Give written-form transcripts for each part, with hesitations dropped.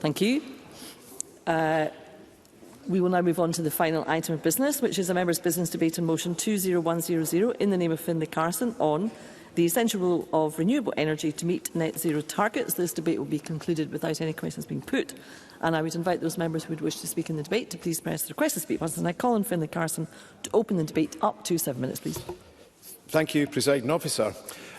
Thank you. We will now move on to the final item of business, which is a member's business debate on motion 20100 in the name of Finlay Carson on the essential role of renewable energy to meet net zero targets. This debate will be concluded without any questions being put, and I would invite those members who would wish to speak in the debate to please press the request to speak button. And I call on Finlay Carson to open the debate. Up to 7 minutes, please. Thank you, Presiding Officer.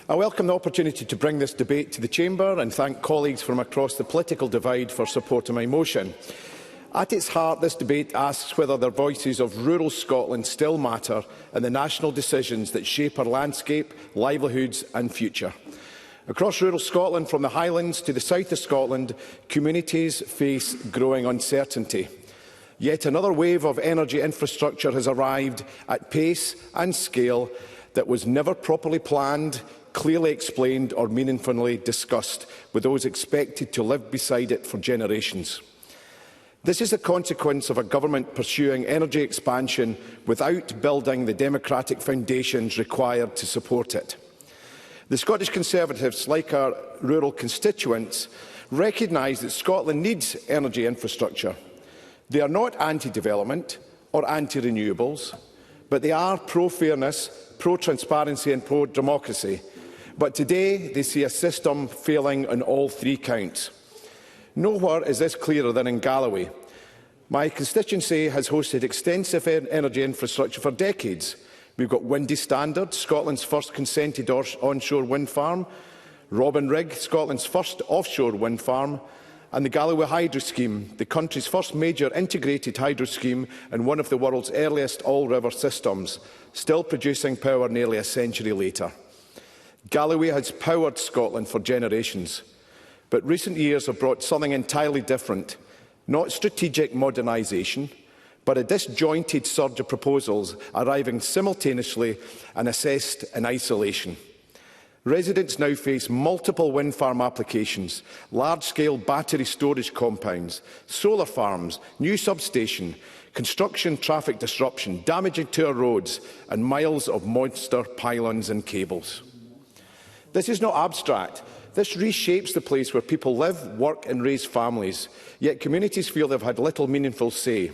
I welcome the opportunity to bring this debate to the Chamber and thank colleagues from across the political divide for supporting my motion. At its heart, this debate asks whether the voices of rural Scotland still matter in the national decisions that shape our landscape, livelihoods and future. Across rural Scotland, from the Highlands to the south of Scotland, communities face growing uncertainty. Yet another wave of energy infrastructure has arrived at pace and scale that was never properly planned, clearly explained or meaningfully discussed with those expected to live beside it for generations. This is a consequence of a government pursuing energy expansion without building the democratic foundations required to support it. The Scottish Conservatives, like our rural constituents, recognise that Scotland needs energy infrastructure. They are not anti-development or anti-renewables, but they are pro-fairness, pro-transparency and pro-democracy. But today they see a system failing on all three counts. Nowhere is this clearer than in Galloway. My constituency has hosted extensive energy infrastructure for decades. We've got Windy Standard, Scotland's first consented onshore wind farm, Robin Rig, Scotland's first offshore wind farm, and the Galloway Hydro Scheme, the country's first major integrated hydro scheme and one of the world's earliest all-river systems, still producing power nearly a century later. Galloway has powered Scotland for generations. But recent years have brought something entirely different, not strategic modernisation, but a disjointed surge of proposals arriving simultaneously and assessed in isolation. Residents now face multiple wind farm applications, large-scale battery storage compounds, solar farms, new substation, construction traffic disruption, damaging to our roads and miles of monster pylons and cables. This is not abstract. This reshapes the place where people live, work and raise families, yet communities feel they've had little meaningful say.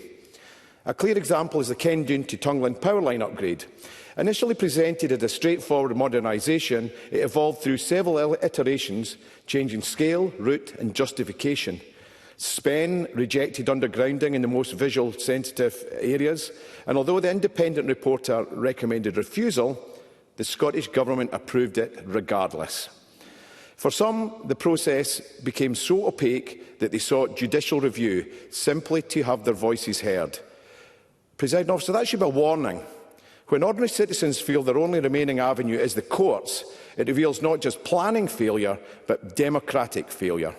A clear example is the Kendune to Tungland power line upgrade. Initially presented as a straightforward modernisation, it evolved through several iterations, changing scale, route and justification. Spen rejected undergrounding in the most visual sensitive areas, and although the independent reporter recommended refusal, the Scottish Government approved it regardless. For some, the process became so opaque that they sought judicial review simply to have their voices heard. Presiding Officer, that should be a warning. When ordinary citizens feel their only remaining avenue is the courts, it reveals not just planning failure, but democratic failure.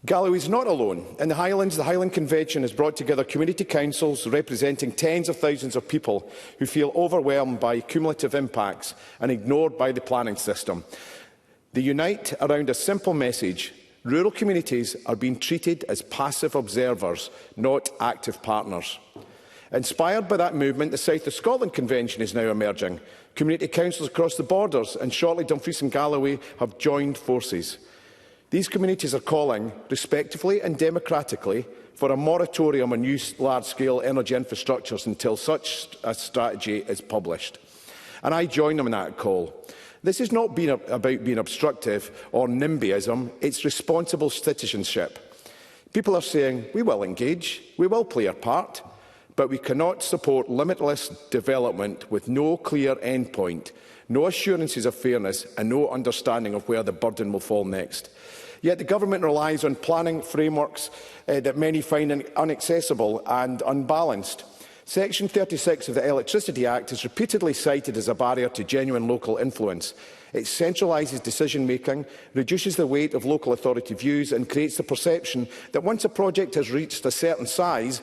Galloway is not alone. In the Highlands, the Highland Convention has brought together community councils representing tens of thousands of people who feel overwhelmed by cumulative impacts and ignored by the planning system. They unite around a simple message: rural communities are being treated as passive observers, not active partners. Inspired by that movement, the South of Scotland Convention is now emerging. Community councils across the borders, and shortly Dumfries and Galloway, have joined forces. These communities are calling, respectively and democratically, for a moratorium on new large-scale energy infrastructures until such a strategy is published. And I join them in that call. This is not about being obstructive or NIMBYism, it's responsible citizenship. People are saying, we will engage, we will play our part, but we cannot support limitless development with no clear endpoint, no assurances of fairness and no understanding of where the burden will fall next. Yet the Government relies on planning frameworks that many find inaccessible and unbalanced. Section 36 of the Electricity Act is repeatedly cited as a barrier to genuine local influence. It centralises decision-making, reduces the weight of local authority views and creates the perception that once a project has reached a certain size,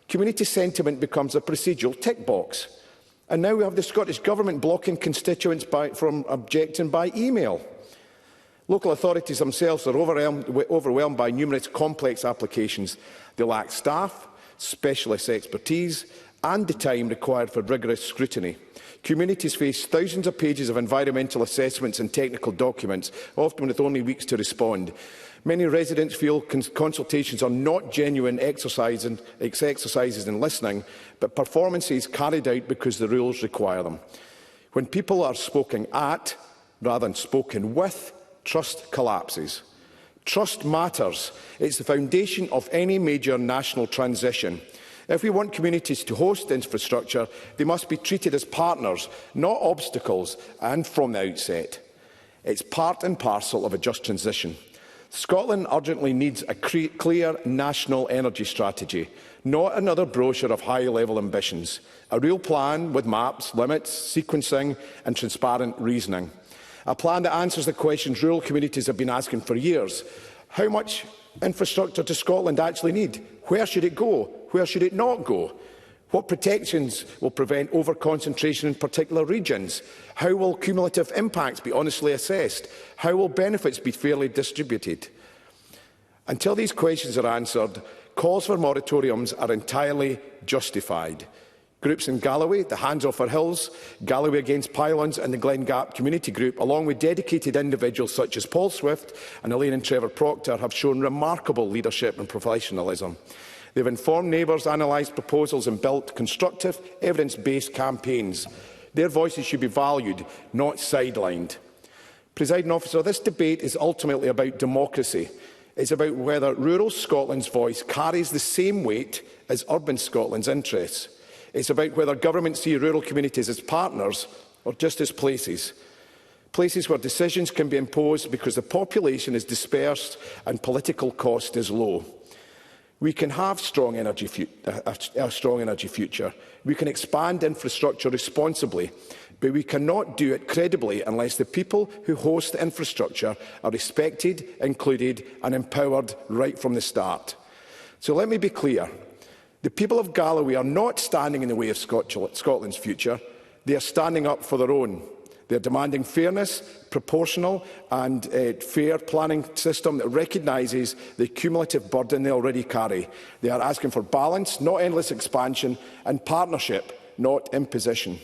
community sentiment becomes a procedural tick box. And now we have the Scottish Government blocking constituents from objecting by email. Local authorities themselves are overwhelmed by numerous complex applications. They lack staff, specialist expertise and the time required for rigorous scrutiny. Communities face thousands of pages of environmental assessments and technical documents, often with only weeks to respond. Many residents feel consultations are not genuine exercises in listening, but performances carried out because the rules require them. When people are spoken at, rather than spoken with, trust collapses. Trust matters. It's the foundation of any major national transition. If we want communities to host infrastructure, they must be treated as partners, not obstacles, and from the outset. It's part and parcel of a just transition. Scotland urgently needs a clear national energy strategy, not another brochure of high-level ambitions. A real plan with maps, limits, sequencing and transparent reasoning. A plan that answers the questions rural communities have been asking for years. How much infrastructure does Scotland actually need? Where should it go? Where should it not go? What protections will prevent over-concentration in particular regions? How will cumulative impacts be honestly assessed? How will benefits be fairly distributed? Until these questions are answered, calls for moratoriums are entirely justified. Groups in Galloway, the Hands Off Our Hills, Galloway Against Pylons and the Glen Gap Community Group, along with dedicated individuals such as Paul Swift and Elaine and Trevor Proctor, have shown remarkable leadership and professionalism. They've informed neighbours, analysed proposals and built constructive, evidence-based campaigns. Their voices should be valued, not sidelined. Presiding Officer, this debate is ultimately about democracy. It's about whether rural Scotland's voice carries the same weight as urban Scotland's interests. It's about whether governments see rural communities as partners or just as places. Places where decisions can be imposed because the population is dispersed and political cost is low. We can have a strong energy future. We can expand infrastructure responsibly, but we cannot do it credibly unless the people who host the infrastructure are respected, included and empowered right from the start. So let me be clear. The people of Galloway are not standing in the way of Scotland's future. They are standing up for their own. They are demanding fairness, proportional and fair planning system that recognises the cumulative burden they already carry. They are asking for balance, not endless expansion, and partnership, not imposition.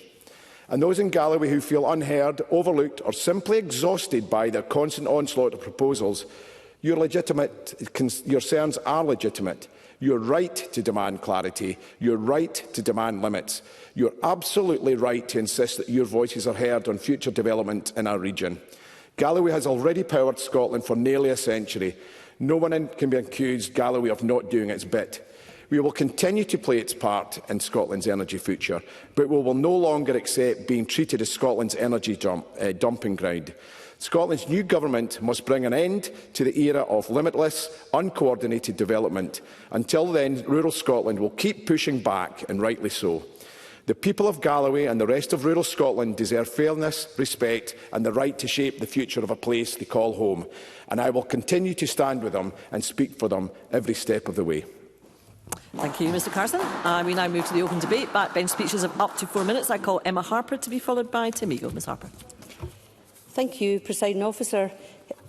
And those in Galloway who feel unheard, overlooked or simply exhausted by their constant onslaught of proposals, your concerns are legitimate. You're right to demand clarity. You're right to demand limits. You're absolutely right to insist that your voices are heard on future development in our region. Galloway has already powered Scotland for nearly a century. No one can be accused Galloway of not doing its bit. We will continue to play its part in Scotland's energy future, but we will no longer accept being treated as Scotland's energy dumping ground. Scotland's new government must bring an end to the era of limitless, uncoordinated development. Until then, rural Scotland will keep pushing back, and rightly so. The people of Galloway and the rest of rural Scotland deserve fairness, respect and the right to shape the future of a place they call home. And I will continue to stand with them and speak for them every step of the way. Thank you, Mr Carson. We now move to the open debate. Backbench speeches of up to 4 minutes. I call Emma Harper to be followed by Tim Eagle. Ms Harper. Thank you, Presiding Officer.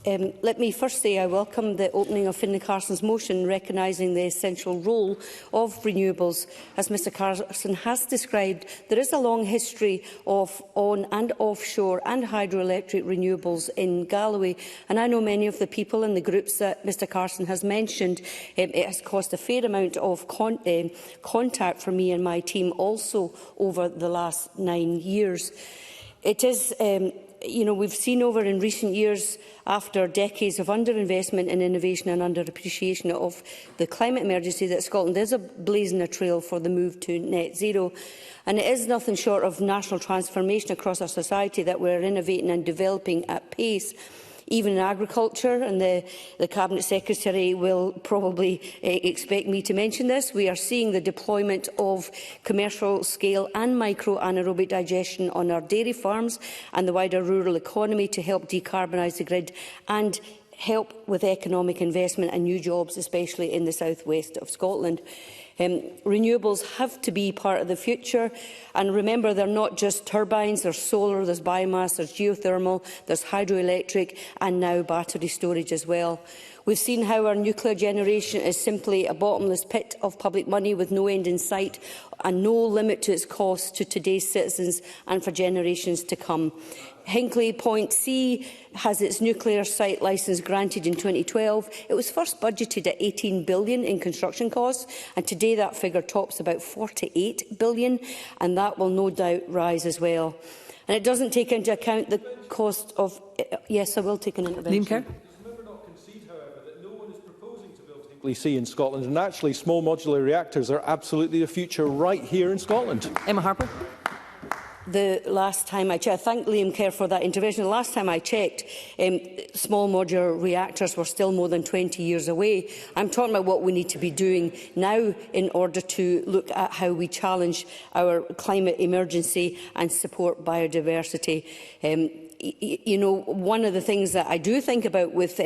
Let me first say I welcome the opening of Finlay Carson's motion recognising the essential role of renewables. As Mr Carson has described, there is a long history of on- and offshore and hydroelectric renewables in Galloway, and I know many of the people and the groups that Mr Carson has mentioned. It has cost a fair amount of contact for me and my team also over the last 9 years. It is we've seen over in recent years, after decades of underinvestment in innovation and underappreciation of the climate emergency, that Scotland is blazing a trail for the move to net zero. And it is nothing short of national transformation across our society that we're innovating and developing at pace. Even in agriculture, and the Cabinet Secretary will probably expect me to mention this, we are seeing the deployment of commercial scale and micro anaerobic digestion on our dairy farms and the wider rural economy to help decarbonise the grid and help with economic investment and new jobs, especially in the south west of Scotland. Renewables have to be part of the future, and remember, they're not just turbines, there's solar, there's biomass, there's geothermal, there's hydroelectric and now battery storage as well. We've seen how our nuclear generation is simply a bottomless pit of public money with no end in sight and no limit to its cost to today's citizens and for generations to come. Hinkley Point C has its nuclear site licence granted in 2012. It was first budgeted at £18 billion in construction costs, and today that figure tops about £48 billion, and that will no doubt rise as well. And it doesn't take into account the cost of... Yes, I will take an intervention. C in Scotland, and actually small modular reactors are absolutely the future right here in Scotland. Emma Harper. The last time I checked, I thank Liam Kerr for that intervention. The last time I checked, small modular reactors were still more than 20 years away. I'm talking about what we need to be doing now in order to look at how we challenge our climate emergency and support biodiversity. You know, one of the things that I do think about with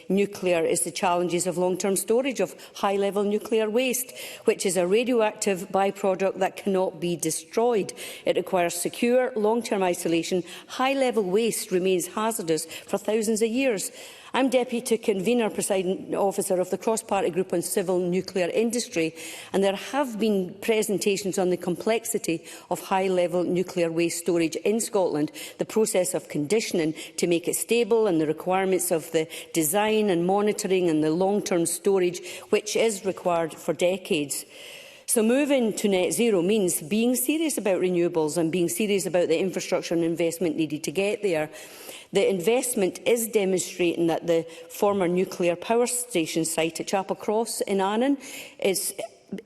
nuclear is the challenges of long-term storage of high-level nuclear waste, which is a radioactive byproduct that cannot be destroyed. It requires secure, long-term isolation. High-level waste remains hazardous for thousands of years. I'm Deputy Convener, Presiding Officer of the Cross-Party Group on Civil Nuclear Industry, and there have been presentations on the complexity of high-level nuclear waste storage in Scotland, the process of conditioning to make it stable and the requirements of the design and monitoring and the long-term storage which is required for decades. So moving to net zero means being serious about renewables and being serious about the infrastructure and investment needed to get there. The investment is demonstrating that the former nuclear power station site at Chapel Cross in Annan is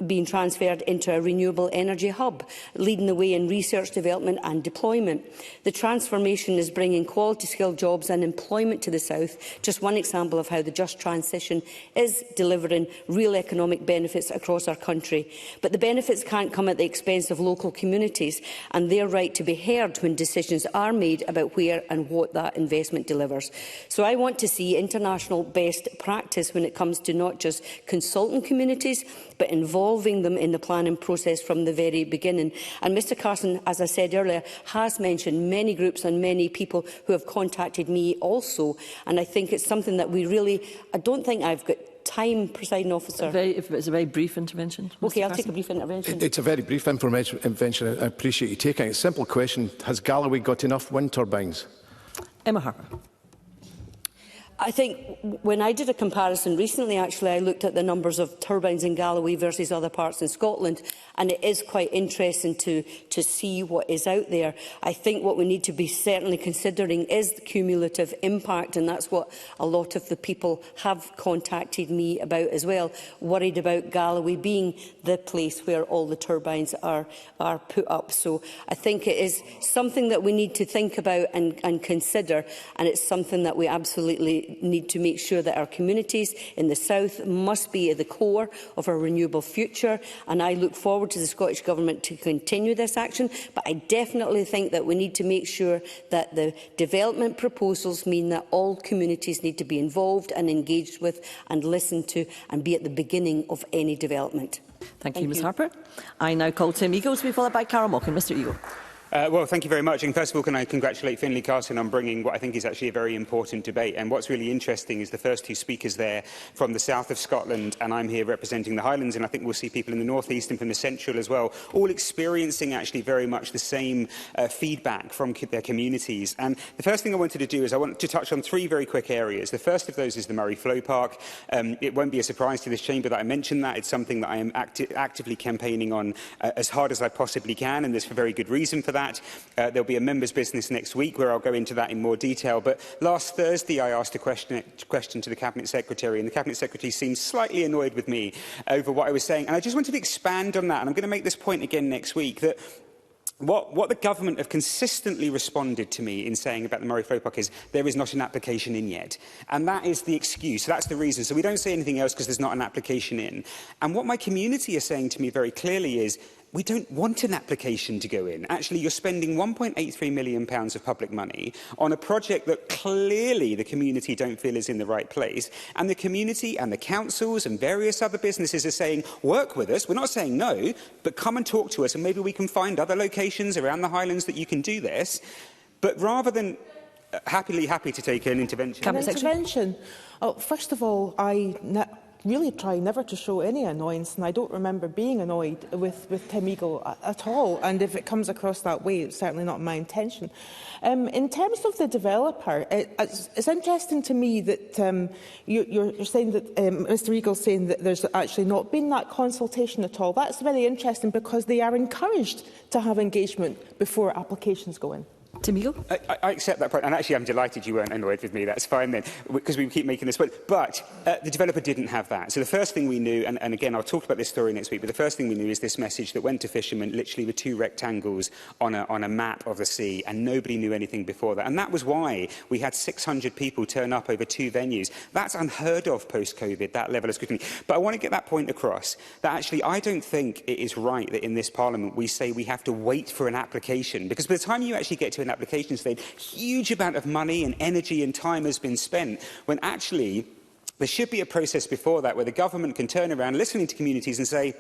being transferred into a renewable energy hub, leading the way in research, development and deployment. The transformation is bringing quality skilled jobs and employment to the south, just one example of how the just transition is delivering real economic benefits across our country. But the benefits can't come at the expense of local communities and their right to be heard when decisions are made about where and what that investment delivers. So I want to see international best practice when it comes to not just consulting communities, but involving them in the planning process from the very beginning. And Mr Carson, as I said earlier, has mentioned many groups and many people who have contacted me also. And I think it's something that we really... I don't think I've got time, Presiding Officer. If it's a very brief intervention. OK, I'll take a brief intervention. It's a very brief intervention. I appreciate you taking it. Simple question. Has Galloway got enough wind turbines? Emma Harper. I think when I did a comparison recently, actually, I looked at the numbers of turbines in Galloway versus other parts in Scotland, and it is quite interesting to see what is out there. I think what we need to be certainly considering is the cumulative impact, and that's what a lot of the people have contacted me about as well, worried about Galloway being the place where all the turbines are put up. So I think it is something that we need to think about and consider, and it's something that we absolutely need to make sure that our communities in the south must be at the core of our renewable future, and I look forward to the Scottish Government to continue this action. But I definitely think that we need to make sure that the development proposals mean that all communities need to be involved and engaged with and listened to and be at the beginning of any development. Thank you, Ms Harper. I now call Tim Eagle to be followed by Carol Mockin. Mr Eagle. Well, thank you very much. And first of all, can I congratulate Finlay Carson on bringing what I think is actually a very important debate. And what's really interesting is the first two speakers there from the south of Scotland, and I'm here representing the Highlands, and I think we'll see people in the north east and from the central as well, all experiencing actually very much the same feedback from their communities. And the first thing I wanted to do is I want to touch on three very quick areas. The first of those is the Murray Flow Park. It won't be a surprise to this chamber that I mentioned that. It's something that I am actively campaigning on as hard as I possibly can, and there's a very good reason for that. There'll be a members' business next week where I'll go into that in more detail. But last Thursday, I asked a question to the Cabinet Secretary, and the Cabinet Secretary seemed slightly annoyed with me over what I was saying. And I just wanted to expand on that, and I'm going to make this point again next week, that what the government have consistently responded to me in saying about the Murray Flow Park is there is not an application in yet. And that is the excuse. That's the reason. So we don't say anything else because there's not an application in. And what my community are saying to me very clearly is we don't want an application to go in. Actually, you're spending £1.83 million of public money on a project that clearly the community don't feel is in the right place. And the community and the councils and various other businesses are saying, work with us. We're not saying no, but come and talk to us and maybe we can find other locations around the Highlands that you can do this. But rather than happy to take an intervention. Cabinet Secretary. Intervention. Oh, first of all, I really try never to show any annoyance, and I don't remember being annoyed with Tim Eagle at all. And if it comes across that way, it's certainly not my intention. In terms of the developer, it's interesting to me that you're saying that Mr Eagle's saying that there's actually not been that consultation at all. That's very interesting because they are encouraged to have engagement before applications go in. Tim Eagle? I accept that point, and actually I'm delighted you weren't annoyed with me. That's fine then, because we keep making this point. But the developer didn't have that. So the first thing we knew, and again I'll talk about this story next week, but the first thing we knew is this message that went to fishermen literally with 2 rectangles on a map of the sea, and nobody knew anything before that. And that was why we had 600 people turn up over 2 venues. That's unheard of post-COVID, that level of scrutiny. But I want to get that point across, that actually I don't think it is right that in this Parliament we say we have to wait for an application, because by the time you actually get to an application stage, huge amount of money and energy and time has been spent, when actually there should be a process before that where the government can turn around, listening to communities and say,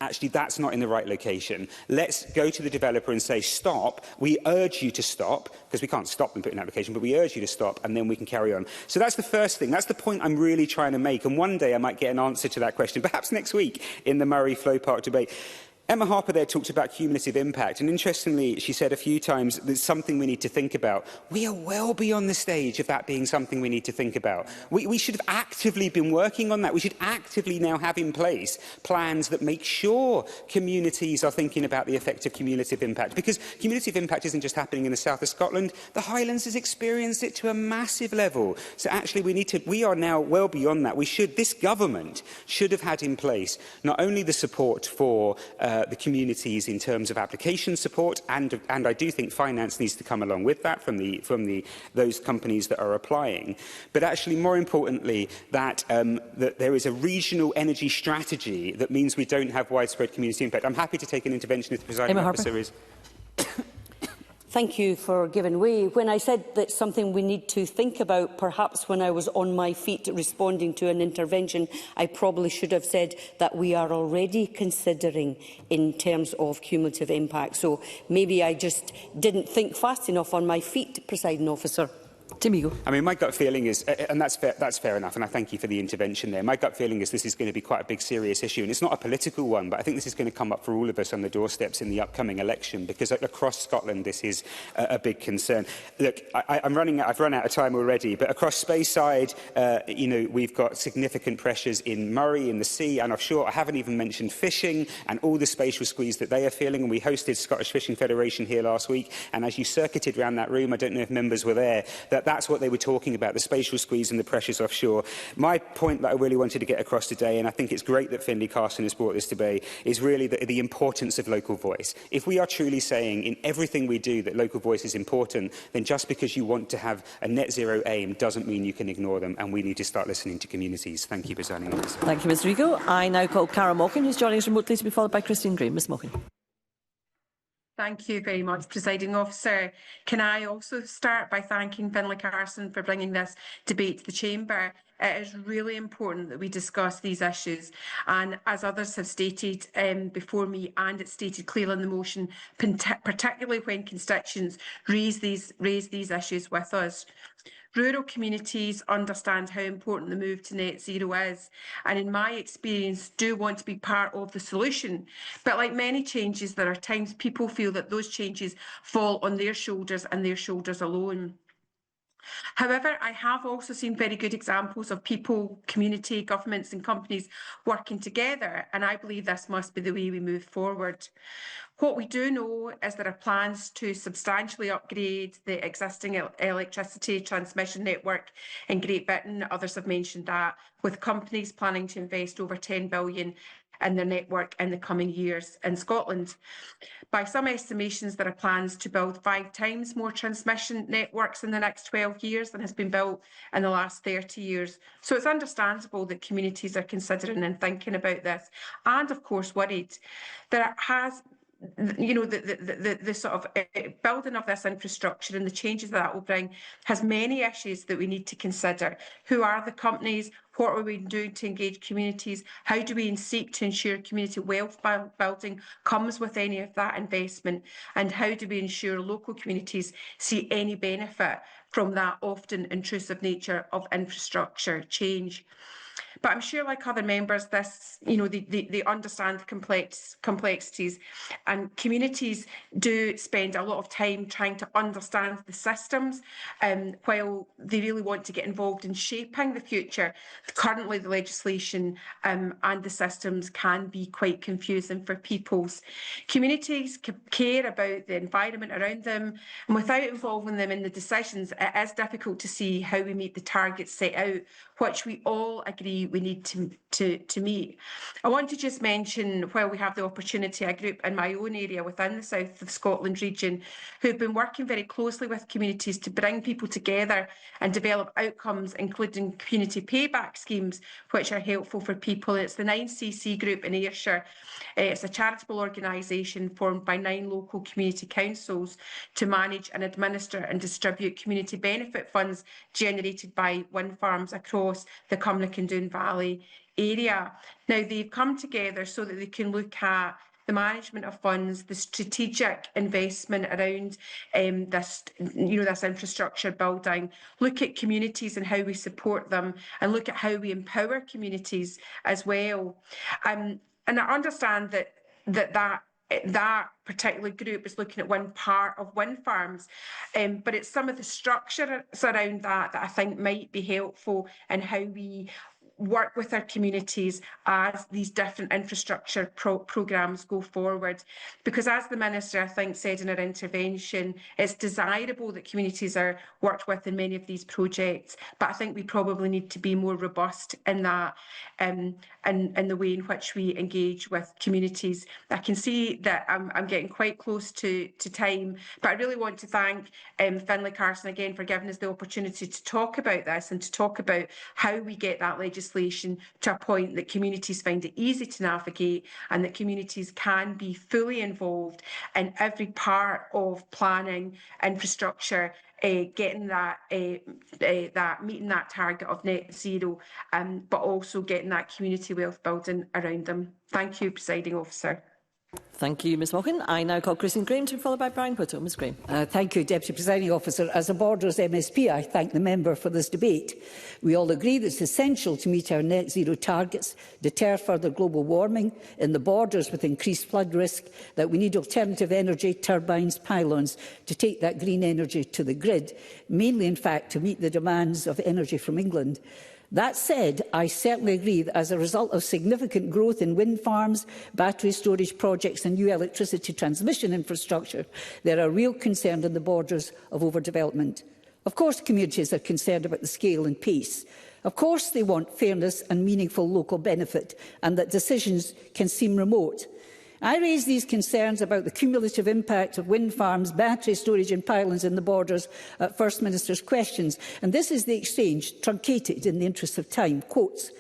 actually, that's not in the right location. Let's go to the developer and say, stop. We urge you to stop, because we can't stop them putting an application, but we urge you to stop, and then we can carry on. So that's the first thing. That's the point I'm really trying to make. And one day I might get an answer to that question, perhaps next week in the Murray Flow Park debate. Emma Harper there talked about cumulative impact, and interestingly, she said a few times there's something we need to think about. We are well beyond the stage of that being something we need to think about. We should have actively been working on that. We should actively now have in place plans that make sure communities are thinking about the effect of cumulative impact, because cumulative impact isn't just happening in the south of Scotland. The Highlands has experienced it to a massive level. So actually, we are now well beyond that. This government should have had in place not only the support for the communities in terms of application support, and I do think finance needs to come along with that from those companies that are applying, but actually more importantly that there is a regional energy strategy that means we don't have widespread community impact. I'm happy to take an intervention if the presiding officer is. Thank you for giving way. When I said that's something we need to think about, perhaps when I was on my feet responding to an intervention, I probably should have said that we are already considering in terms of cumulative impact. So maybe I just didn't think fast enough on my feet, Presiding Officer. Tim Eagle. I mean, my gut feeling is, and that's fair enough, and I thank you for the intervention there. My gut feeling is this is going to be quite a big, serious issue, and it's not a political one, but I think this is going to come up for all of us on the doorsteps in the upcoming election, because across Scotland this is a big concern. Look, I've run out of time already, but across Speyside, we've got significant pressures in Murray, in the sea, and offshore. I haven't even mentioned fishing and all the spatial squeeze that they are feeling, and we hosted Scottish Fishing Federation here last week, and as you circuited around that room, I don't know if members were there, that's what they were talking about, the spatial squeeze and the pressures offshore. My point that I really wanted to get across today, and I think it's great that Finlay Carson has brought this debate, is really the importance of local voice. If we are truly saying in everything we do that local voice is important, then just because you want to have a net zero aim doesn't mean you can ignore them, and we need to start listening to communities. Thank you, Presiding Officer. Thank you, Mr Eagle. I now call Cara Mockin, who's joining us remotely, to be followed by Christine Graham. Ms Mockin. Thank you very much, Presiding Officer. Can I also start by thanking Finlay Carson for bringing this debate to the Chamber? It is really important that we discuss these issues, and as others have stated before me, and it's stated clearly in the motion, particularly when constituents raise these issues with us. Rural communities understand how important the move to net zero is, and in my experience do want to be part of the solution. But like many changes, there are times people feel that those changes fall on their shoulders and their shoulders alone. However, I have also seen very good examples of people, community, governments and companies working together, and I believe this must be the way we move forward. What we do know is there are plans to substantially upgrade the existing electricity transmission network in Great Britain. Others have mentioned that, with companies planning to invest over £10 billion in their network in the coming years in Scotland. By some estimations, there are plans to build 5 times more transmission networks in the next 12 years than has been built in the last 30 years. So it's understandable that communities are considering and thinking about this, and of course worried. There has the sort of building of this infrastructure and the changes that will bring has many issues that we need to consider. Who are the companies? What are we doing to engage communities? How do we seek to ensure community wealth building comes with any of that investment? And how do we ensure local communities see any benefit from that often intrusive nature of infrastructure change? But I'm sure, like other members, this, they understand the complexities, and communities do spend a lot of time trying to understand the systems, while they really want to get involved in shaping the future. Currently, the legislation and the systems can be quite confusing for peoples. Communities care about the environment around them, and without involving them in the decisions, it is difficult to see how we meet the targets set out, which we all agree we need to meet. I want to just mention, while we have the opportunity, a group in my own area within the South of Scotland region who've been working very closely with communities to bring people together and develop outcomes, including community payback schemes, which are helpful for people. It's the 9cc group in Ayrshire. It's a charitable organisation formed by 9 local community councils to manage and administer and distribute community benefit funds generated by wind farms across the Cumnock and Doon Valley area. Now, they've come together so that they can look at the management of funds, the strategic investment around this infrastructure building, look at communities and how we support them, and look at how we empower communities as well. And I understand that particular group is looking at one part of wind farms, but it's some of the structures around that I think might be helpful in how we work with our communities as these different infrastructure programmes go forward. Because as the Minister, I think, said in her intervention, it's desirable that communities are worked with in many of these projects, but I think we probably need to be more robust in that, in the way in which we engage with communities. I can see that I'm getting quite close to time, but I really want to thank Finlay Carson again for giving us the opportunity to talk about this and to talk about how we get that legislation to a point that communities find it easy to navigate and that communities can be fully involved in every part of planning, infrastructure, getting that, meeting that target of net zero, but also getting that community wealth building around them. Thank you, Presiding Officer. Thank you, Ms Mochan. I now call Christine Graham to be followed by Brian Whittle. Ms Graham. Thank you, Deputy Presiding Officer. As a Borders MSP, I thank the member for this debate. We all agree that it's essential to meet our net zero targets, deter further global warming in the borders with increased flood risk, that we need alternative energy, turbines, pylons to take that green energy to the grid, mainly, in fact, to meet the demands of energy from England. That said, I certainly agree that as a result of significant growth in wind farms, battery storage projects and new electricity transmission infrastructure, there are real concerns in the borders of overdevelopment. Of course, communities are concerned about the scale and pace. Of course, they want fairness and meaningful local benefit, and that decisions can seem remote. I raised these concerns about the cumulative impact of wind farms, battery storage and pylons in the borders at First Minister's questions, and this is the exchange, truncated in the interest of time. Quotes,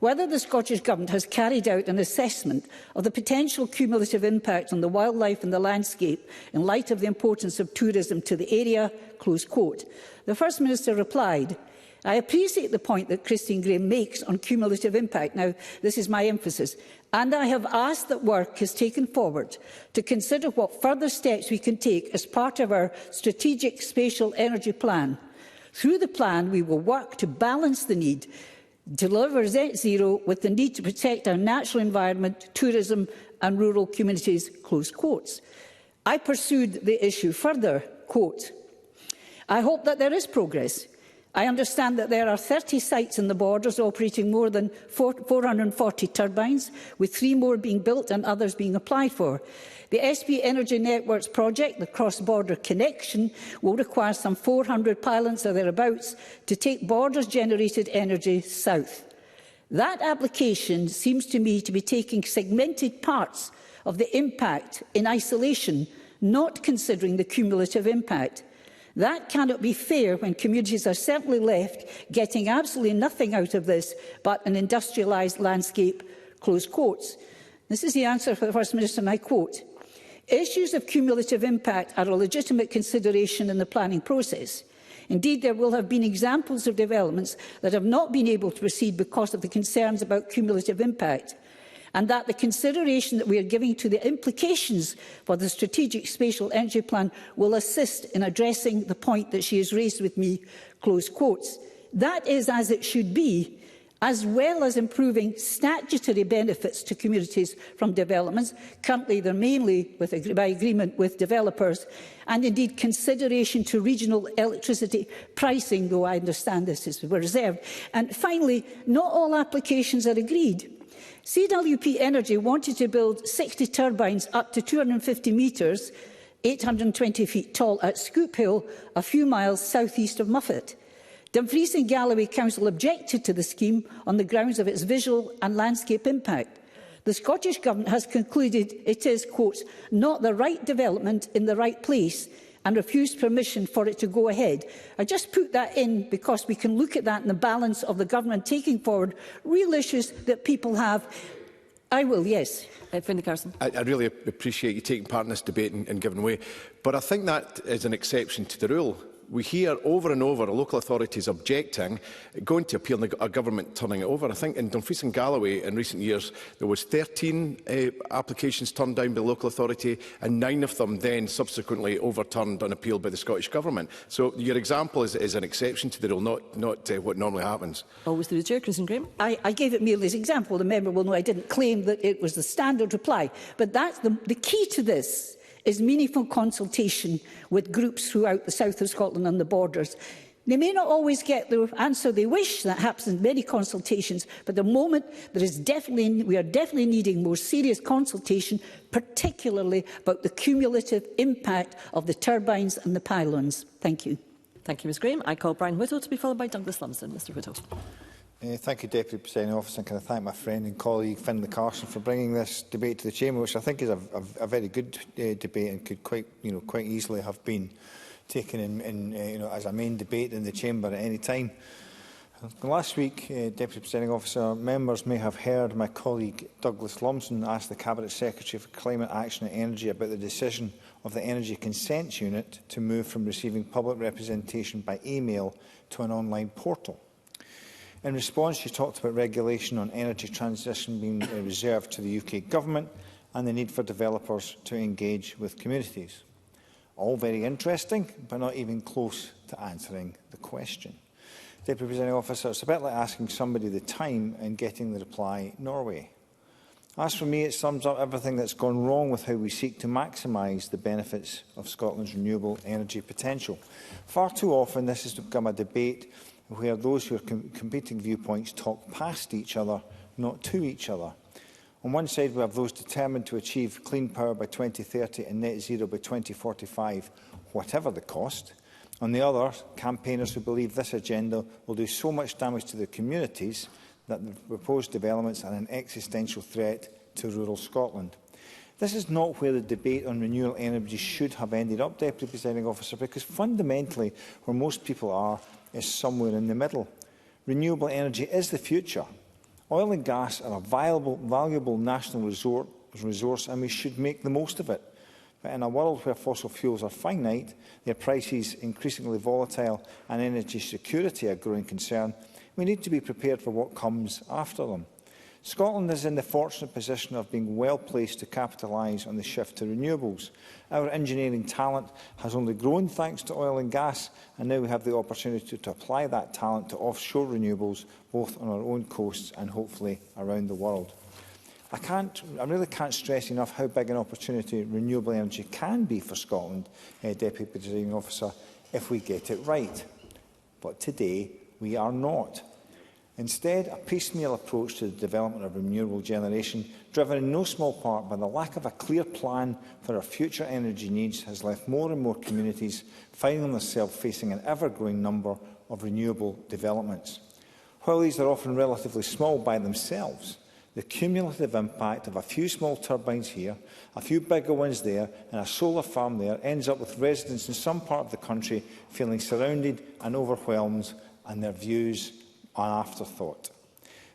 whether the Scottish Government has carried out an assessment of the potential cumulative impact on the wildlife and the landscape in light of the importance of tourism to the area, close quote. The First Minister replied, I appreciate the point that Christine Graham makes on cumulative impact. Now, this is my emphasis. And I have asked that work is taken forward to consider what further steps we can take as part of our strategic spatial energy plan. Through the plan, we will work to balance the need to deliver net zero with the need to protect our natural environment, tourism and rural communities, close quotes. I pursued the issue further, quote, I hope that there is progress. I understand that there are 30 sites in the borders operating more than 440 turbines, with 3 more being built and others being applied for. The SP Energy Networks project, the cross-border connection, will require some 400 pylons or thereabouts to take borders-generated energy south. That application seems to me to be taking segmented parts of the impact in isolation, not considering the cumulative impact. That cannot be fair when communities are certainly left getting absolutely nothing out of this but an industrialised landscape, close quotes. This is the answer for the First Minister, and I quote, Issues of cumulative impact are a legitimate consideration in the planning process. Indeed, there will have been examples of developments that have not been able to proceed because of the concerns about cumulative impact, and that the consideration that we are giving to the implications for the Strategic Spatial Energy Plan will assist in addressing the point that she has raised with me, close quotes. That is as it should be, as well as improving statutory benefits to communities from developments. Currently, they're mainly by agreement with developers, and indeed consideration to regional electricity pricing, though I understand this is reserved. And finally, not all applications are agreed. CWP Energy wanted to build 60 turbines up to 250 metres, 820 feet tall, at Scoop Hill, a few miles south-east of Muffet. Dumfries and Galloway Council objected to the scheme on the grounds of its visual and landscape impact. The Scottish Government has concluded it is, quote, not the right development in the right place, and refused permission for it to go ahead. I just put that in because we can look at that in the balance of the Government taking forward real issues that people have. I will, yes. Finlay Carson. I really appreciate you taking part in this debate and giving way, but I think that is an exception to the rule. We hear over and over local authorities objecting, going to appeal, and a government turning it over. I think in Dumfries and Galloway in recent years there was 13 applications turned down by the local authority, and 9 of them then subsequently overturned on appeal by the Scottish Government. So your example is an exception to the rule, not what normally happens. Always through the Chair, Christine Graham. I gave it merely as an example. The member will know I didn't claim that it was the standard reply. But that's the key to this is meaningful consultation with groups throughout the south of Scotland and the borders. They may not always get the answer they wish. That happens in many consultations. But at the moment, we are definitely needing more serious consultation, particularly about the cumulative impact of the turbines and the pylons. Thank you. Thank you, Ms Graham. I call Brian Whittle to be followed by Douglas Lumsden. Mr Whittle. Thank you, Deputy Presiding Officer, and can I thank my friend and colleague Finlay Carson for bringing this debate to the Chamber, which I think is a very good debate and could quite easily have been taken in as a main debate in the Chamber at any time. Last week, Deputy Presiding Officer, members may have heard my colleague Douglas Lumsden ask the Cabinet Secretary for Climate Action and Energy about the decision of the Energy Consents Unit to move from receiving public representation by email to an online portal. In response, she talked about regulation on energy transition being reserved to the UK Government and the need for developers to engage with communities. All very interesting, but not even close to answering the question. Deputy Presiding Officer, it's a bit like asking somebody the time and getting the reply, Norway. As for me, it sums up everything that's gone wrong with how we seek to maximise the benefits of Scotland's renewable energy potential. Far too often, this has become a debate where those who are competing viewpoints talk past each other, not to each other. On one side, we have those determined to achieve clean power by 2030 and net zero by 2045, whatever the cost. On the other, campaigners who believe this agenda will do so much damage to their communities that the proposed developments are an existential threat to rural Scotland. This is not where the debate on renewable energy should have ended up, Deputy Presiding Officer, because fundamentally where most people are is somewhere in the middle. Renewable energy is the future. Oil and gas are a valuable national resource, and we should make the most of it. But in a world where fossil fuels are finite, their prices increasingly volatile, and energy security a growing concern, we need to be prepared for what comes after them. Scotland is in the fortunate position of being well placed to capitalise on the shift to renewables. Our engineering talent has only grown thanks to oil and gas, and now we have the opportunity to apply that talent to offshore renewables, both on our own coasts and hopefully around the world. I really can't stress enough how big an opportunity renewable energy can be for Scotland, Deputy Presiding Officer, if we get it right. But today, we are not. Instead, a piecemeal approach to the development of renewable generation, driven in no small part by the lack of a clear plan for our future energy needs, has left more and more communities finding themselves facing an ever-growing number of renewable developments. While these are often relatively small by themselves, the cumulative impact of a few small turbines here, a few bigger ones there, and a solar farm there ends up with residents in some part of the country feeling surrounded and overwhelmed, and their views an afterthought.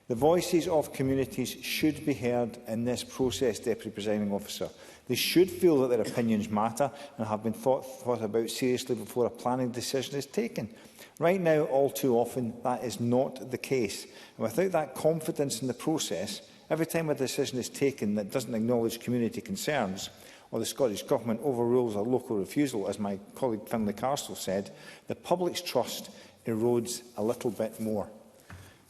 The voices of communities should be heard in this process, Deputy Presiding Officer. They should feel that their opinions matter and have been thought about seriously before a planning decision is taken. Right now, all too often, that is not the case. And without that confidence in the process, every time a decision is taken that doesn't acknowledge community concerns, or the Scottish Government overrules a local refusal, as my colleague Finlay Carstall said, the public's trust erodes a little bit more.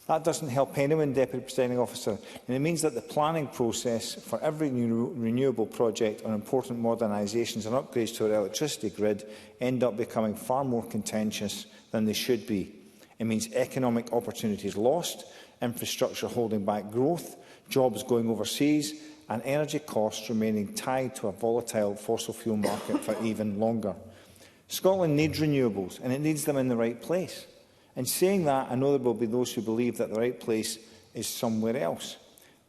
That doesn't help anyone, Deputy Presiding Officer, and it means that the planning process for every new renewable project on important modernisations and upgrades to our electricity grid end up becoming far more contentious than they should be. It means economic opportunities lost, infrastructure holding back growth, jobs going overseas, and energy costs remaining tied to a volatile fossil fuel market for even longer. Scotland needs renewables, and it needs them in the right place. In saying that, I know there will be those who believe that the right place is somewhere else.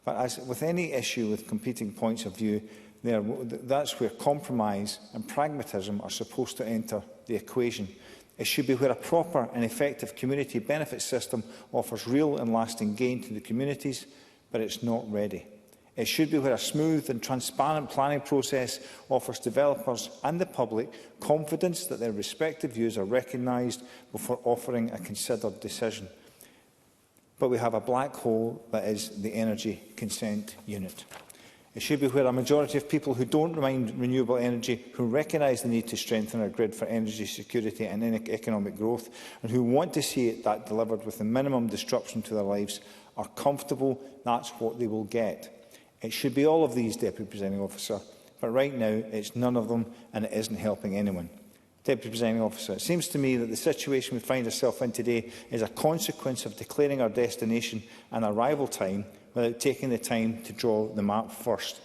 But as with any issue with competing points of view, that's where compromise and pragmatism are supposed to enter the equation. It should be where a proper and effective community benefit system offers real and lasting gain to the communities, but it's not ready. It should be where a smooth and transparent planning process offers developers and the public confidence that their respective views are recognised before offering a considered decision. But we have a black hole that is the energy consent unit. It should be where a majority of people who don't mind renewable energy, who recognise the need to strengthen our grid for energy security and economic growth, and who want to see that delivered with the minimum disruption to their lives, are comfortable that's what they will get. It should be all of these, Deputy Presiding Officer, but right now it's none of them, and it isn't helping anyone. Deputy Presiding Officer, it seems to me that the situation we find ourselves in today is a consequence of declaring our destination and arrival time without taking the time to draw the map first.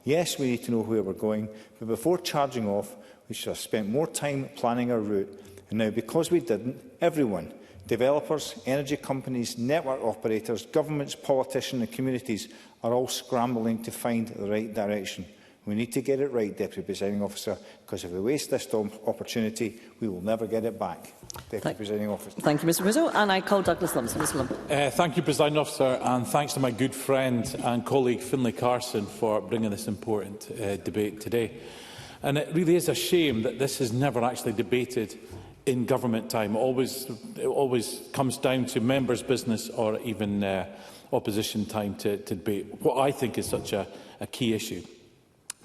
Yes, we need to know where we're going, but before charging off, we should have spent more time planning our route. And now, because we didn't, everyone, developers, energy companies, network operators, governments, politicians and communities are all scrambling to find the right direction. We need to get it right, Deputy Presiding Officer, because if we waste this opportunity, we will never get it back. Deputy Presiding Officer. Thank you, Mr Rizzo. And I call Douglas Lumsden. Mr Lumsden. Thank you, Presiding Officer, and thanks to my good friend and colleague Finlay Carson for bringing this important debate today. And it really is a shame that this is never actually debated in government time. It always comes down to members' business or even opposition time to debate what I think is such a key issue.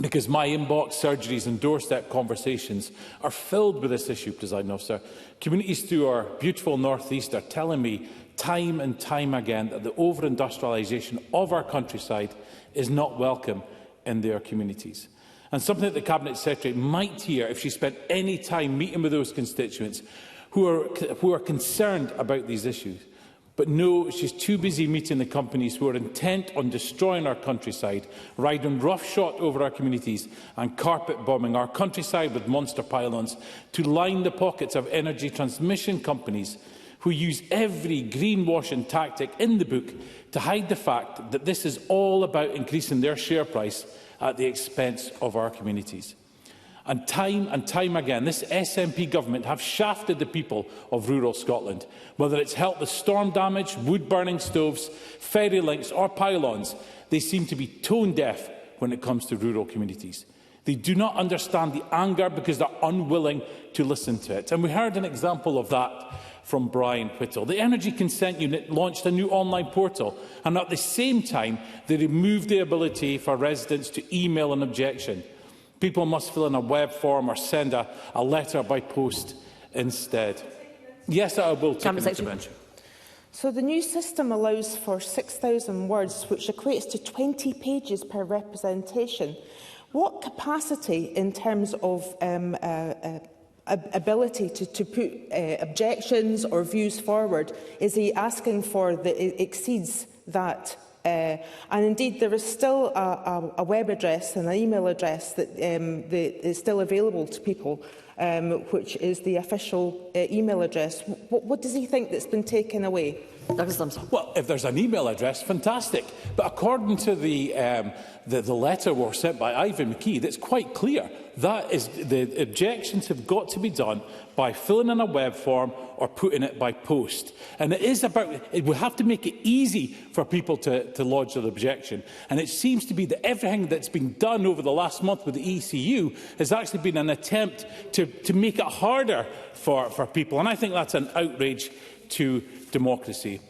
Because my inbox, surgeries and doorstep conversations are filled with this issue, Presiding Officer. Communities through our beautiful North East are telling me time and time again that the over-industrialisation of our countryside is not welcome in their communities. And something that the Cabinet Secretary might hear if she spent any time meeting with those constituents who are concerned about these issues. But no, she's too busy meeting the companies who are intent on destroying our countryside, riding roughshod over our communities and carpet bombing our countryside with monster pylons to line the pockets of energy transmission companies who use every greenwashing tactic in the book to hide the fact that this is all about increasing their share price at the expense of our communities. And time again, this SNP government have shafted the people of rural Scotland. Whether it's helped with storm damage, wood-burning stoves, ferry links or pylons, they seem to be tone-deaf when it comes to rural communities. They do not understand the anger because they're unwilling to listen to it. And we heard an example of that from Brian Whittle. The Energy Consent Unit launched a new online portal, and at the same time, they removed the ability for residents to email an objection. People must fill in a web form or send a letter by post instead. Yes, I will take an intervention. So the new system allows for 6,000 words, which equates to 20 pages per representation. What capacity in terms of ability to put objections or views forward is he asking for that exceeds that? And indeed, there is still a web address and an email address that is still available to people, which is the official email address. What does he think that's been taken away? Well, if there's an email address, fantastic. But according to the letter sent by Ivan McKee, that's quite clear. That is, the objections have got to be done by filling in a web form or putting it by post. And it is about, we have to make it easy for people to lodge their objection. And it seems to be that everything that's been done over the last month with the ECU has actually been an attempt to make it harder for people. And I think that's an outrage to democracy.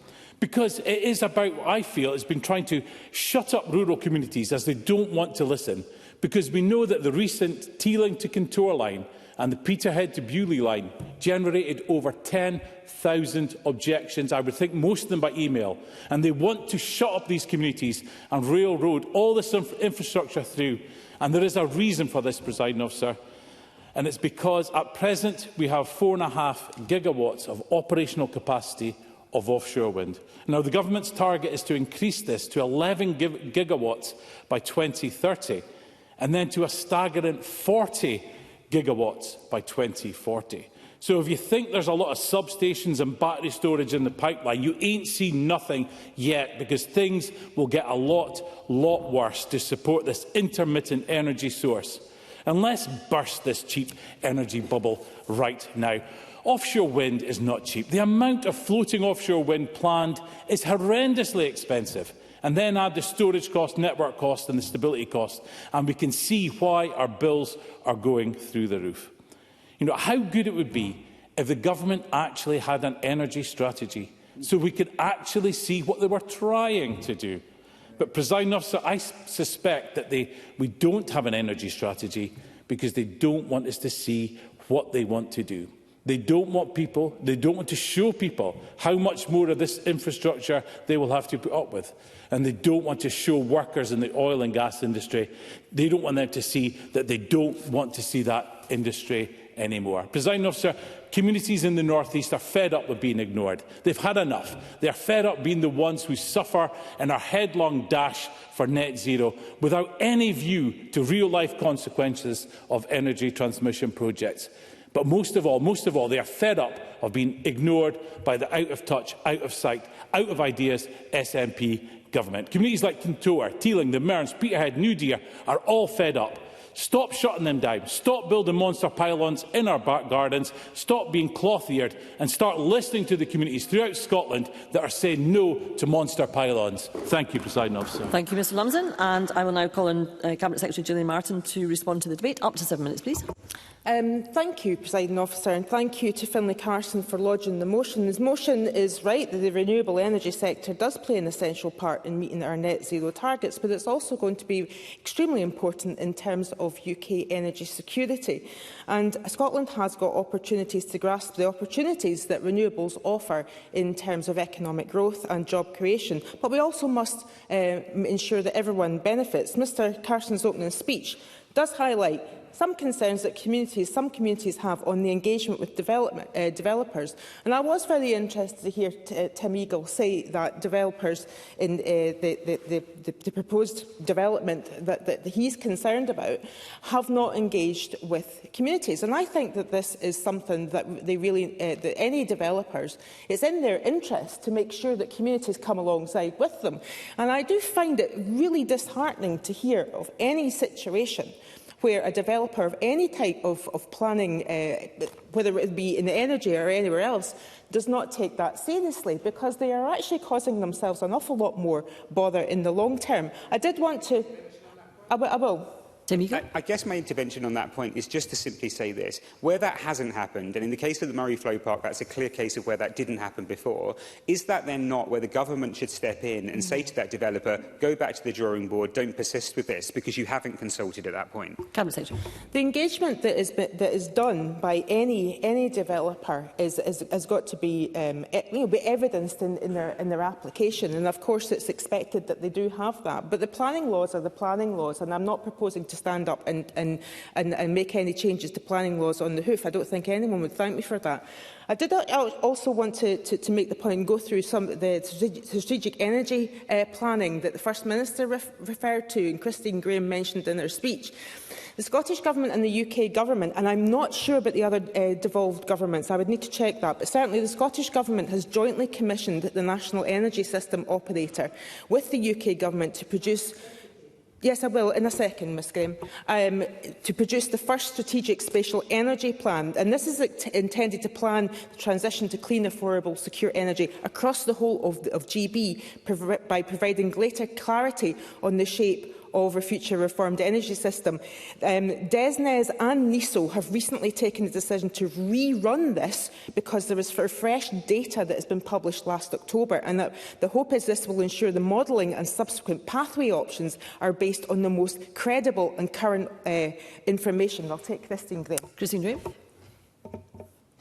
Because it is about, I feel, it's been trying to shut up rural communities as they don't want to listen. Because we know that the recent Teeling to Contour line and the Peterhead to Bewley line generated over 10,000 objections. I would think most of them by email. And they want to shut up these communities and railroad all this infrastructure through. And there is a reason for this, Presiding Officer. And it's because at present we have 4.5 gigawatts of operational capacity of offshore wind. Now, the government's target is to increase this to 11 gigawatts by 2030 and then to a staggering 40 gigawatts by 2040. So if you think there's a lot of substations and battery storage in the pipeline, you ain't seen nothing yet, because things will get a lot worse to support this intermittent energy source. And let's burst this cheap energy bubble right now. Offshore wind is not cheap. The amount of floating offshore wind planned is horrendously expensive. And then add the storage cost, network cost and the stability cost, and we can see why our bills are going through the roof. You know, how good it would be if the government actually had an energy strategy, so we could actually see what they were trying to do. But, Presiding Officer, I suspect that we don't have an energy strategy because they don't want us to see what they want to do. They don't want to show people how much more of this infrastructure they will have to put up with. And they don't want to show workers in the oil and gas industry, they don't want them to see that they don't want to see that industry anymore. Presiding Officer, communities in the North East are fed up with being ignored. They've had enough. They are fed up being the ones who suffer in our headlong dash for net zero without any view to real-life consequences of energy transmission projects. But most of all, they are fed up of being ignored by the out-of-touch, out-of-sight, out-of-ideas SNP government. Communities like Contour, Teeling, the Mearns, Peterhead, New Deer are all fed up. Stop shutting them down. Stop building monster pylons in our back gardens. Stop being cloth-eared and start listening to the communities throughout Scotland that are saying no to monster pylons. Thank you, Presiding Officer. Thank you, Mr Lumsden. And I will now call on Cabinet Secretary Gillian Martin to respond to the debate. Up to 7 minutes, please. Thank you, Presiding Officer, and thank you to Finlay Carson for lodging the motion. His motion is right that the renewable energy sector does play an essential part in meeting our net zero targets, but it's also going to be extremely important in terms of UK energy security. And Scotland has got opportunities to grasp the opportunities that renewables offer in terms of economic growth and job creation. But we also must ensure that everyone benefits. Mr Carson's opening speech does highlight some concerns that some communities have on the engagement with developers. And I was very interested to hear Tim Eagle say that developers in the proposed development that he's concerned about have not engaged with communities. And I think that this is something that they really, that any developers, it's in their interest to make sure that communities come alongside with them. And I do find it really disheartening to hear of any situation where a developer of any type of planning, whether it be in energy or anywhere else, does not take that seriously, because they are actually causing themselves an awful lot more bother in the long term. I did want to... I will. I guess my intervention on that point is just to simply say this. Where that hasn't happened, and in the case of the Murray Flow Park, that's a clear case of where that didn't happen before, is that then not where the government should step in and say to that developer, go back to the drawing board, don't persist with this, because you haven't consulted at that point? Cabinet Secretary. The engagement that is done by any developer has got to be, be evidenced in their application, and of course it's expected that they do have that. But the planning laws are the planning laws, and I'm not proposing to stand up and make any changes to planning laws on the hoof. I don't think anyone would thank me for that. I did also want to make the point and go through some of the strategic energy planning that the First Minister referred to and Christine Graham mentioned in her speech. The Scottish Government and the UK Government, and I'm not sure about the other devolved governments, I would need to check that, but certainly the Scottish Government has jointly commissioned the National Energy System Operator with the UK Government to produce Yes, I will, in a second, Ms Graham, to produce the first strategic spatial energy plan. And this is intended to plan the transition to clean, affordable, secure energy across the whole of GB by providing greater clarity on the shape of a future reformed energy system. DESNES and NISO have recently taken the decision to rerun this because there is fresh data that has been published last October, and that the hope is this will ensure the modelling and subsequent pathway options are based on the most credible and current information. I'll take Christine Graham. Christine Graham.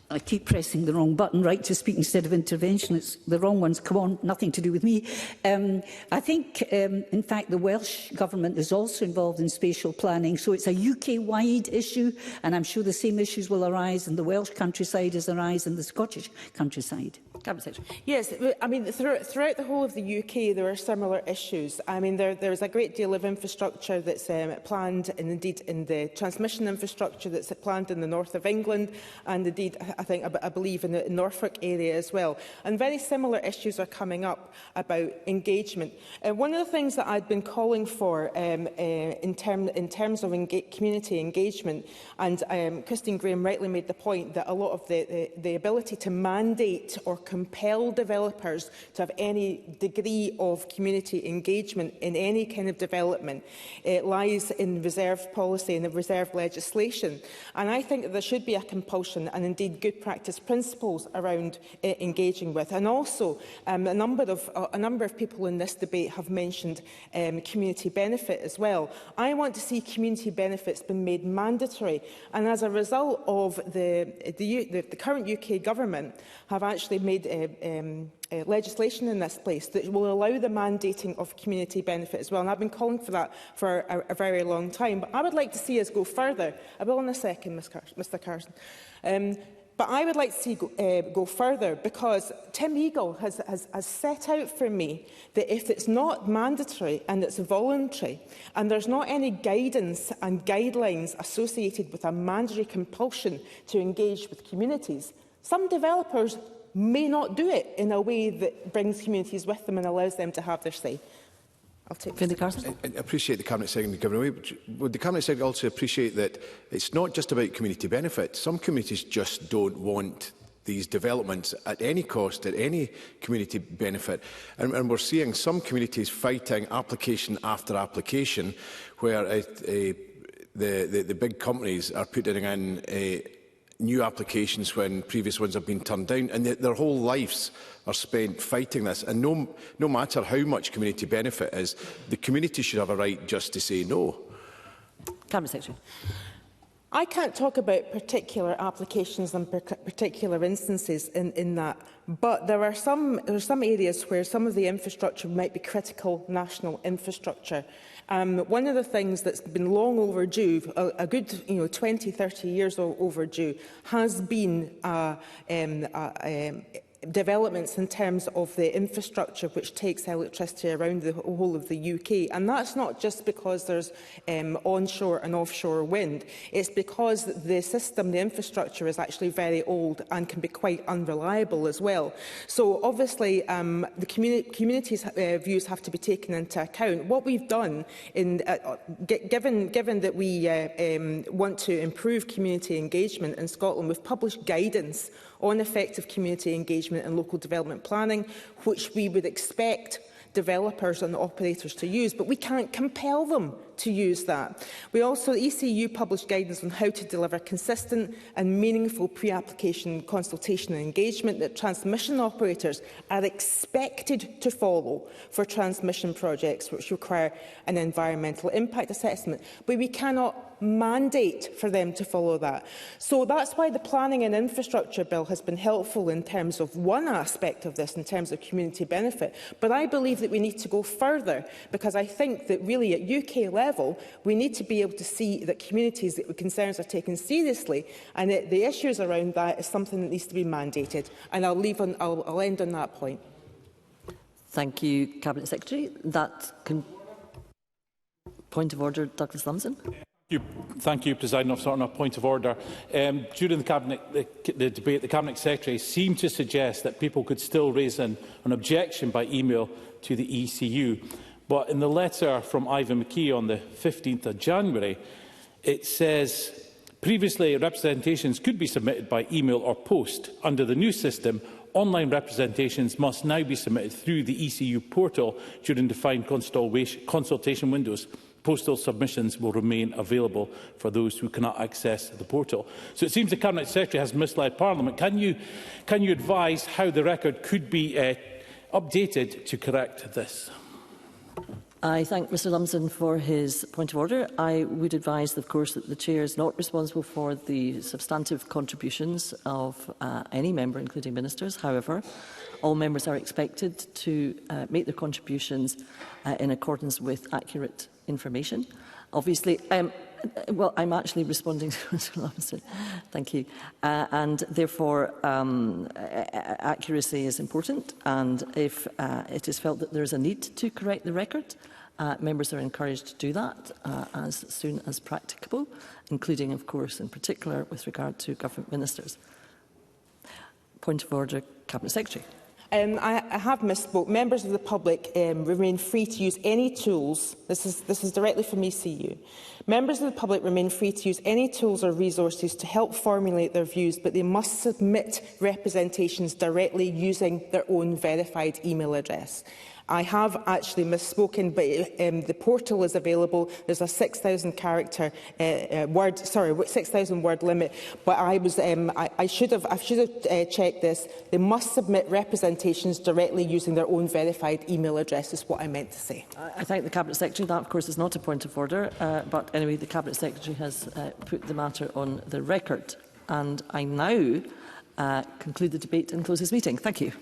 I keep pressing the wrong button, right to speak instead of intervention. It's the wrong ones. Come on, nothing to do with me. I think, in fact, the Welsh Government is also involved in spatial planning, so it's a UK-wide issue, and I'm sure the same issues will arise in the Welsh countryside as arise in the Scottish countryside. Yes, I mean, throughout the whole of the UK, there are similar issues. I mean, there is a great deal of infrastructure that's planned, and indeed in the transmission infrastructure that's planned in the north of England, and indeed, I believe, in the Norfolk area as well. And very similar issues are coming up about engagement. One of the things that I've been calling for in terms of community engagement, and Christine Graham rightly made the point that a lot of the ability to mandate or compel developers to have any degree of community engagement in any kind of development lies in reserve policy and the reserve legislation. And I think that there should be a compulsion and indeed good practice principles around engaging with. And also, a number of people in this debate have mentioned community benefit as well. I want to see community benefits being made mandatory. And as a result of the current UK government have actually made legislation in this place that will allow the mandating of community benefit as well. And I've been calling for that for a very long time. But I would like to see us go further. I will in a second, Mr Carson. But I would like to see go further, because Tim Eagle has set out for me that if it's not mandatory and it's voluntary, and there's not any guidance and guidelines associated with a mandatory compulsion to engage with communities, some developers may not do it in a way that brings communities with them and allows them to have their say. I'll take I appreciate the Cabinet Secretary giving away, but would the Cabinet Secretary also appreciate that it's not just about community benefit? Some communities just don't want these developments at any cost, at any community benefit. And we're seeing some communities fighting application after application where the big companies are putting in new applications when previous ones have been turned down, and their whole lives are spent fighting this. And no matter how much community benefit is, the community should have a right just to say no. Cabinet Secretary. I can't talk about particular applications and particular instances in that, but there are some areas where some of the infrastructure might be critical national infrastructure. One of the things that's been long overdue, a good 20, 30 years overdue, has been developments in terms of the infrastructure which takes electricity around the whole of the UK. And that's not just because there's onshore and offshore wind. It's because the system, the infrastructure, is actually very old and can be quite unreliable as well. So obviously the community's views have to be taken into account. What we've done, given that we want to improve community engagement in Scotland, we've published guidance on effective community engagement and local development planning, which we would expect developers and operators to use, but we can't compel them to use that. We also, the ECU published guidance on how to deliver consistent and meaningful pre-application consultation and engagement that transmission operators are expected to follow for transmission projects which require an environmental impact assessment, but we cannot mandate for them to follow that. So that's why the Planning and Infrastructure Bill has been helpful in terms of one aspect of this, in terms of community benefit. But I believe that we need to go further, because I think that really at UK level, we need to be able to see that communities' concerns are taken seriously, and that the issues around that is something that needs to be mandated. And I'll end on that point. Thank you, Cabinet Secretary. Point of order, Douglas Lumsden. Thank you, Presiding Officer. On a point of order, during the debate, the Cabinet Secretary seemed to suggest that people could still raise an objection by email to the ECU. But in the letter from Ivan McKee on the 15th of January, it says, previously representations could be submitted by email or post. Under the new system, online representations must now be submitted through the ECU portal during defined consultation windows. Postal submissions will remain available for those who cannot access the portal. So it seems the Cabinet Secretary has misled Parliament. Can you advise how the record could be updated to correct this? I thank Mr Lumsden for his point of order. I would advise, of course, that the Chair is not responsible for the substantive contributions of any member, including ministers. However, all members are expected to make their contributions in accordance with accurate information. Obviously, well, I'm actually responding to Mr Lumsden. Thank you. And therefore, accuracy is important. And if it is felt that there is a need to correct the record, members are encouraged to do that as soon as practicable, including, of course, in particular with regard to government ministers. Point of order, Cabinet Secretary. I have misspoke. Members of the public remain free to use any tools. This is directly from ECU. Members of the public remain free to use any tools or resources to help formulate their views, but they must submit representations directly using their own verified email address. I have actually misspoken, but the portal is available. There's a 6,000 character 6,000 word limit. But I should have checked this. They must submit representations directly using their own verified email address. Is what I meant to say. I thank the Cabinet Secretary. That, of course, is not a point of order. But anyway, the Cabinet Secretary has put the matter on the record, and I now conclude the debate and close this meeting. Thank you.